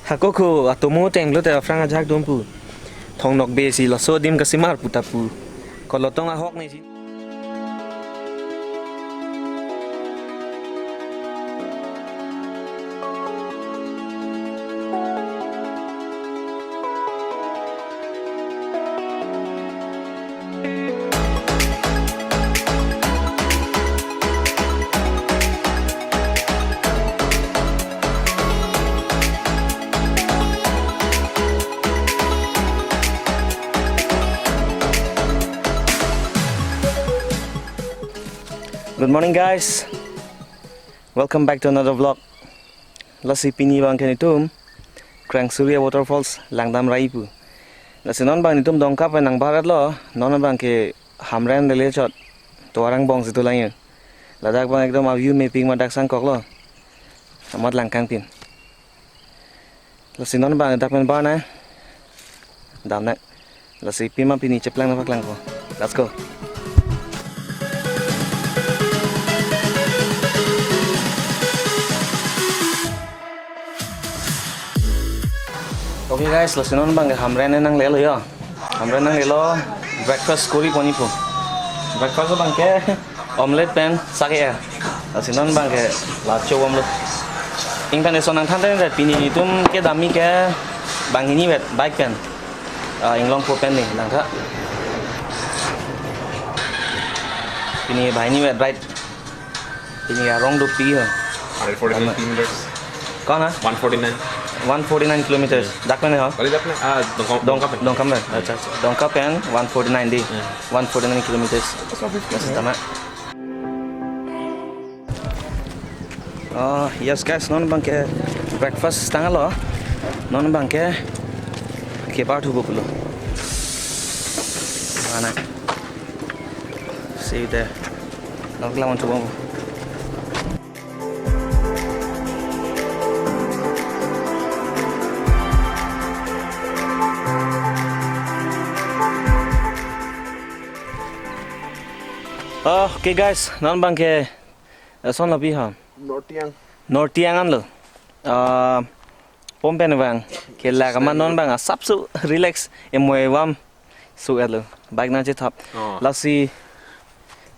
Hako ko atomo tenglo te franga jak dompu. Thong nok be si lo so dim kasimar putapu. Kalau tong ahok ni si. Good morning guys, welcome back to another vlog. Lasi pini bang kenitum Krang Surya Waterfalls Langdam Raipu. Lasi non bang nitum dongkap nang barat lo non bang ke hamran dele chot to orang bong situ lain. Ladak bang ekdom view mapping madak sangkok lo. Amat langkang pin. Lasi non bang dak men ba na. Dam na. Lasi pima pini ceplang na paklang ko. Let's go. Okay guys, lasinon bang hamren nang lelo ya. Hamren nang lelo breakfast kuri poni po. Breakfast bang ke omelette pen sake ya. Lasinon bang ke lacho omelette. Ing pen eso nang thanten ret pini tum ke dami ke bang ini wet bike pen. Ing long po pen ni nang tha. Pini bai ni wet right. Pini ya rong do pi ha. 149 kilometers. Kon ha? 149. 149 kilometers. Dakmen hai ha? Kali dakne Dongkap hai. Acha. Dongkap pen 149 di. 149 kilometers. Masih tama. Oh, yes guys, non bang ke breakfast tanggal lo. Non bang ke part hubo pulo. Mana? See you there. Nak lawan coba. Okay guys, non bang ke son labi ha. Nortiang an lo. Pompen bang ke la kaman non bang sapsu relax emoy wam su elo. Bike na je thap. Lasi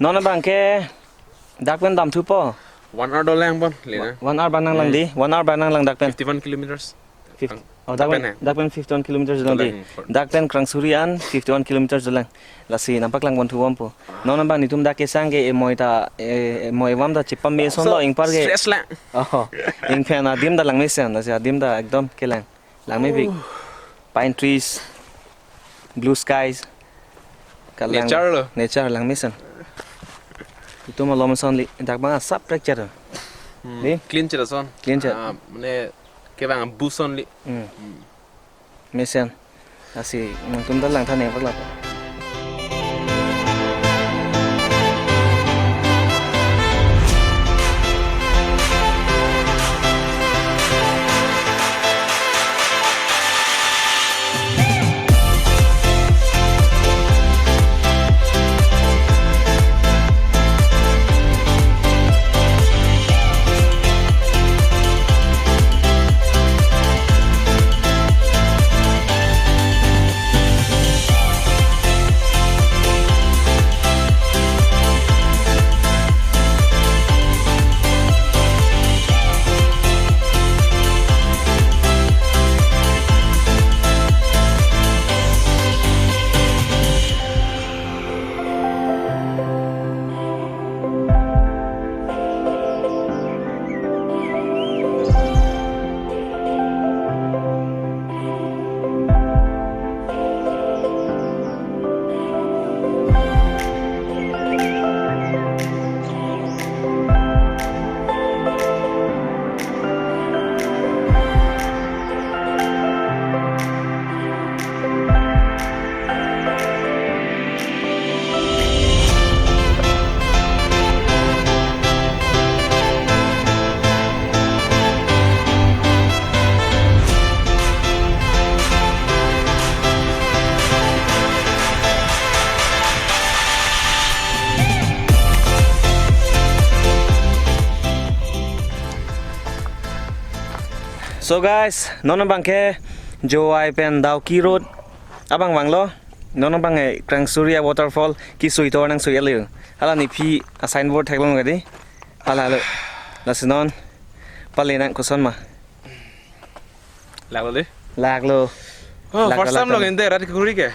non bang ke dakpen dam thu po. 1 hour dolang bon lena. 1 hour banang lang di. 1 hour banang lang dakpen. 51 kilometers. Oh, dakpen 51 kilometers lang di. Dakpen Krang Surya 51 kilometers lang. Lasi nampak lang bon thu wam po. Non bang nitum dak ke sang ke emoy wam da chipam me son lo ing par ke. Stress la. Oh, ing pen adim da lang me sen, lasi adim da ekdom ke lang. Lang me big. Pine trees, blue skies. Nature lo. Nature lang me sen. Itu malam son li dak bang sap picture. Ni Clean chera son. clean chat. Mane ke bang buson li. Me sen. Lasi tum da lang thane pak la. So guys, nono bangke Joai pen Dauki Road. Abang bang lo, nono bang Krang Surya waterfall ki sui to nang sui alu. Hala ni pi signboard thaglong gadi. Hala lo. Lasinon pale nang kuson ma. Lạc rồi đi. Lag lo. First time lo gende rat kuri ke.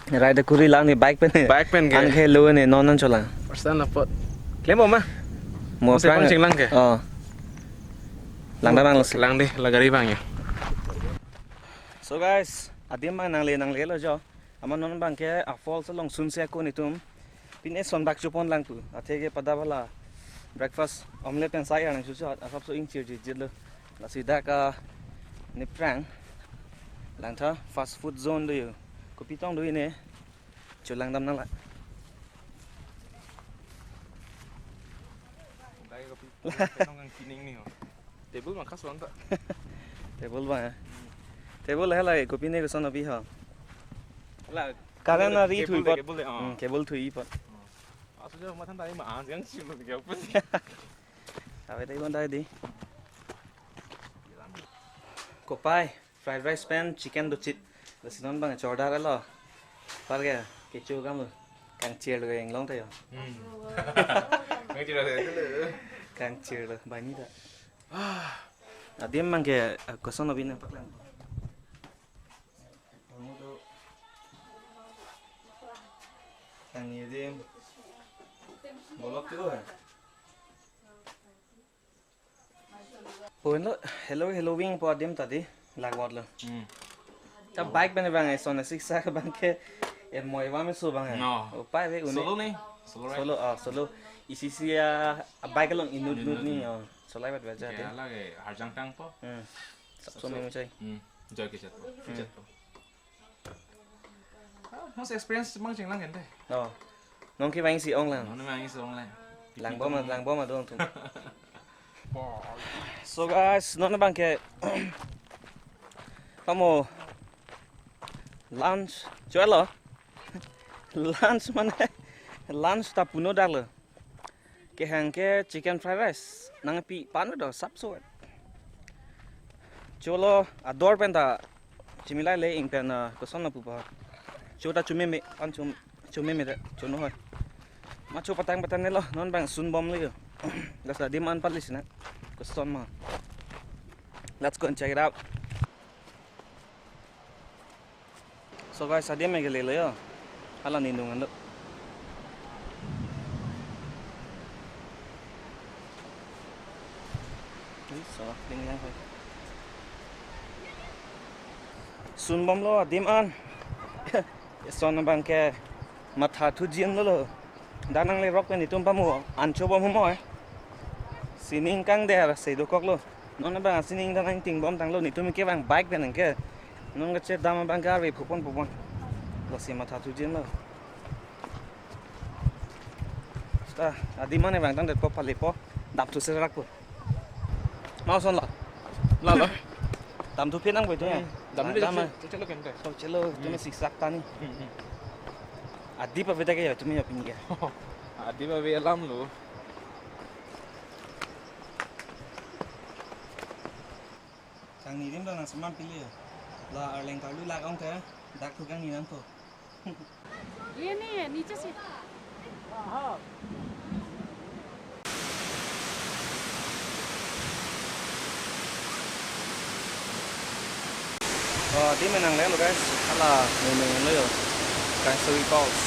Ride kuri lang ni bike pen. Bike pen ke. An khe lo ne non chola. First time là pot. Klem bom ma. Mo Mo prang ching lang ke. Lang da bang lo. Lang đi, là gari bang ya. So guys, adim bang nang le lo jo. Aman non bang ke a fall sa long sun se ko ni tum. Pin son bak chupon lang tu. Athege pada bala. Breakfast omelette pen sai ang su asap so ing chi ji lo. La sida ka ni prang. Lang tha fast food zone do yo. Ko pitong do ne. Chu lang dam nang la. Đây có pi. Không ăn kining ni ho. Table mà khá xuống ta. Table ba. Table hai lai ko pi ne ko son bi ha. Là Karan na ri thui pot. cable Cable thui pot. À số mà thằng đây mà ăn tiếng chim được kiểu phân. Sabe dai bon dai di. Kopai fried rice pan chicken do chit. La sinon bang chorda lo. Par ga ke chu gam kang chier lo yang long tayo. Ngay chỉ là thế. Kang chier lo bai ni da. Adim mang ke ko son bin pak lang. Kang ni dim. Bolok tu ha. Poin lo hello wing po adim tadi lagwat lo. Ta bike bane bang son na six sak bang ke e moi wa me so bang. No. O pai ve une. Solo ni. Solo right. Solo isi sia bike long inut ni solai bat baja Cái là cái hạt răng trắng po. So me chai. Joy cái chất po. Chất po. Nó sẽ experience mang chừng lang gende. No. Nong ki bang si ong lang. Nó mang cái online. Lang bom ma dong tu. So guys, non bang ke kamu lunch jual lo. Lunch mana? Lunch tak puno dah lo. Ke hang ke chicken fried rice. Nang pi pan do sap so. Cholo ador penta chimilai le ing pen ko son na pu ba. Chota chume me an chume me chuno hoy. Ma chu patang ne lo non bang sun bom le. That's the demand part listen. Customer. Let's go and check it out. So guys, ada yang megale yo. Hala nindungan lo. So, tingnan ko. Sun bom lo demand. Son na bang ke matha thu jin lo. Danang le rock ni tum pamu ancho bom mo sining kang der sei do kok lo non bang sining danang ting bom tang lo ni tum ke bang bike ben ke non ga che dam bang gar ve phupon lo si matha tu jin lo sta adi mane bang tang det po phali po dap tu se rak po mau son lo Là đó. dam tu phe nang boi tu ya Dam đi chất lo gende. so chelo tu me siksak tani adi pa veda ke ya tu me ya pin ke À đi vào về lắm luôn. Kang ni dim dong nang seman pilih la arleng kalu la ong te dak tu kang ni nang to ये नहीं है नीचे से di menang le lo guys ala menang le yo Kang Sui Falls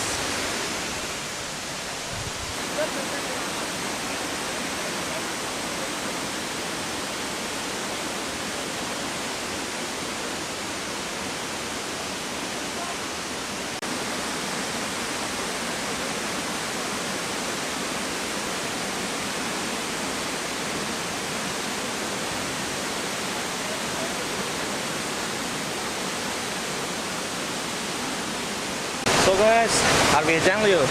So guys, harus jang liu.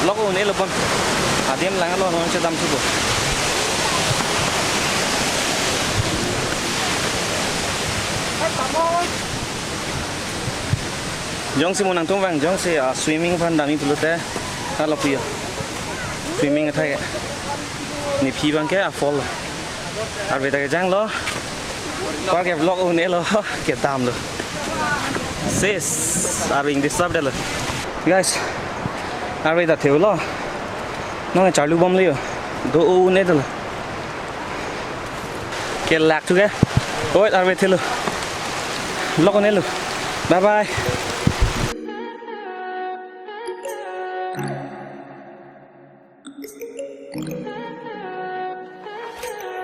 Loko ni lupon. Adiam lang lo non sedam subuh. Jong si munang tumwang jong si swimming fan dami pelute. Kalau puya. Swimming atai. Ni pi bang ke fall. Harus jang lo. Qua cái vlog ôn này lo kẹt tam rồi. Sis, Arvin disturb đây rồi. Guys, Arvin đã thiếu lo. Nó là charge lưu bom liều. Đồ ôn này rồi. Kẹt lạc chú cái. Ôi, Arvin thiếu rồi. Vlog ôn này rồi. Bye bye.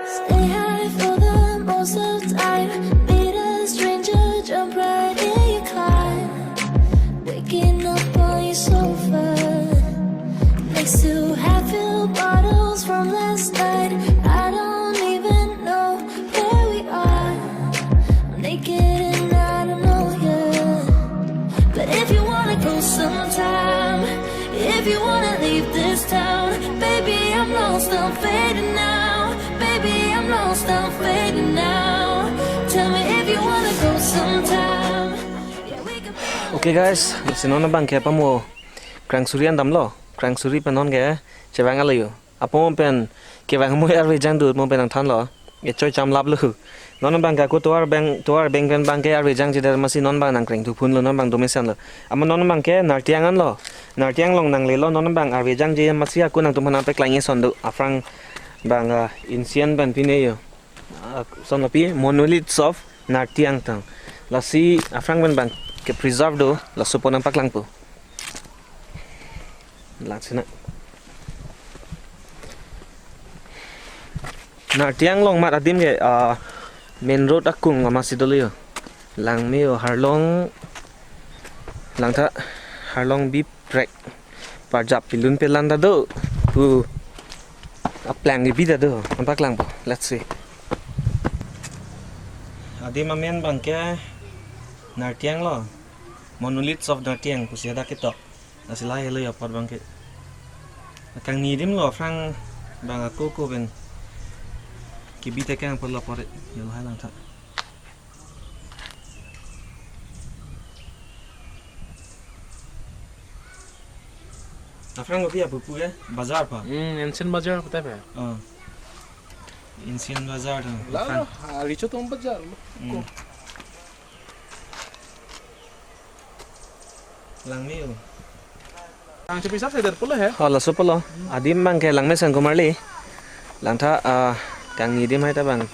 Stay high for the most of the time. Meet a stranger, jump right in your climb. Waking up on your sofa next to half-filled bottles from last night. I don't even know where we are. I'm naked and I don't know you. But if you wanna go sometime, if you wanna leave this town, baby, I'm lost, I'm fading now. Baby, I'm lost, I'm fading now. Tell me if you wanna go sometime. Yeah, we could be. Okay guys, sinon bang kaya pa mo Krang Surian dam lo. Krang Suri panon kaya cewang alayo. Apa mo pen kaya mo Arvin jang du mo pen ang than lo. Ye choi cham lab lu. Non bang ka ko tuar bang pen bang kaya Arvin jang jidar masi non bang nang kreng tu phun lo non bang domesan lo. Ama non bang kaya nartiangan lo. Nartiang long nang le lo non bang Arvin jang je masi aku nang tu mana pe klangye son du afrang bang insian ban pine yo. Son api monoliths of nartiang tang. Lasi afrang ban bang ke preserve do la supon ang paklang po. Langsina. Nartiang long mat adim ke main road akung amasi dolo yo. Lang meo harlong lang tha harlong bip trek parjap pilun pelanda do. Pu aplang di bida do ang paklang po. Let's see. Adim amen bang ke Nartiang lo. Monoliths of Nartiang kusiada ketok. Nasila hello ya pot bang ke. Kang ni dim lo frang bang aku ko ben. Kibite kang pot lo pot yo hai lang tha. Afrang ko pia pupu ya bazar pa. Ancient Bazaar pata hai. Insian bazar to. Lalo, richo tum bazaar. Lang meo. Ang cepi sab sedar pula hai. Hola supolo. Adim bang ke lang mesan kumarli. Lang tha kang ni dim hai ta bang.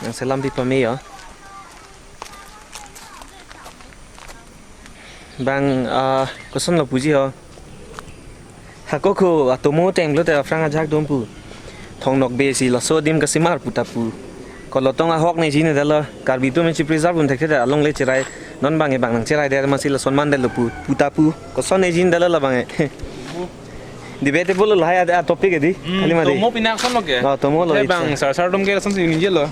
Yang selam di pameo. Bang koson lo puji ho. Hakoko atomo tem lo ta franga jak dom pu. Thong nok be si lo so dim kasimar putapu. Kalau tong ahok ni sini adalah karbito menci preserve untuk kita along le cerai non bang bang nang cerai dia masih lo sonman delu putapu koson ni sini adalah bang debatable lah ya topik ini kali mah Tomo pinakson lo ke? Tomo lo bang sar dom ke langsung sini je lo.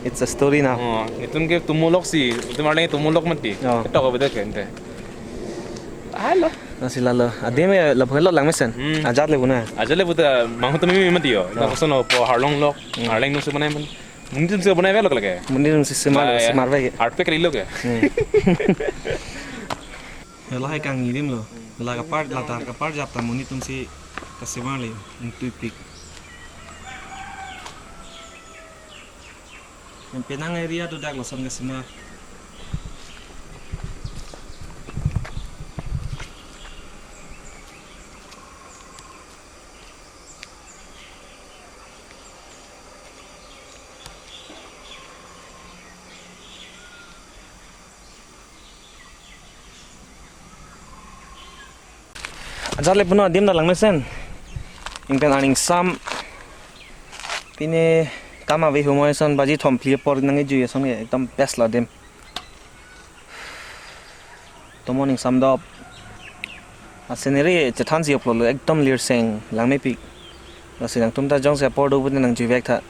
It's a story now. Itun ke tomo lok si, itu mana tomo lok mati. Kita kau betul ke ente? Halo. Masih lalu ada me lo pun lo lang mesan ajat le buna Aja le betul, mahu tu mimi mati yo. Kita koson lo po harlong lok, harlong nusu mana man. Mungkin se बनाए वेलो लगे mundir si semar baik art पे कर लो क्या lo hai kang ngirim lo la kapar latar kapar jap tamuni tum si kasimar le untuk pik yang penang area tu dak lo son kasimar Ajale puno dim da lang mesen ingpen aning sam pine kama ve humoy son baji thompli por nangi ju son ekdam best la dim to morning sam da asenere chethan si uplo ekdam lir seng lang me pik la sinang tum ta jong se por do bun nang ju vek tha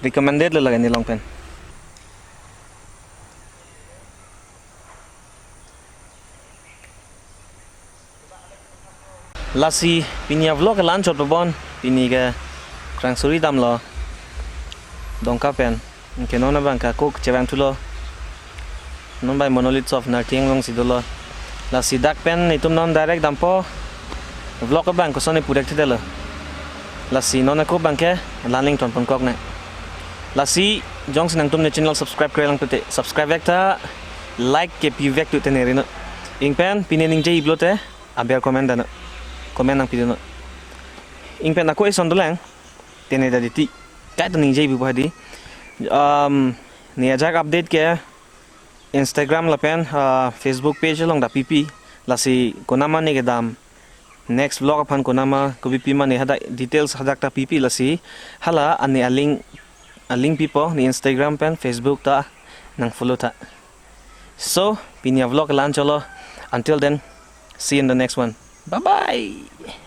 recommended la lagani long pen Lasi pinia vlog lunch out babon pini ke Krang Suri dam lo dongka pen ke nona bangka kok cewang tulo non by monoliths of Nartiang long sidolo lasi dak pen itum non direct dampo vlog bang ko sone purek tidelo lasi nona ko bangke landing ton pon kok ne lasi jong sinang tum ne channel subscribe kre lang pete subscribe vek ta like ke pi vek tu te ne rino ing pen pinening je iblote aber comment dana comment nang pidino ing pen ako ison dolang tene da diti kai to ning je bi bhadi ni ajak update ke Instagram la pen Facebook page long da pp lasi konama ne gedam next vlog aphan konama ko pp mane hada details hadak ta pp lasi hala ani aling pipo ni Instagram pen Facebook ta nang follow ta so pinya vlog lan cholo until then see you in the next one bye bye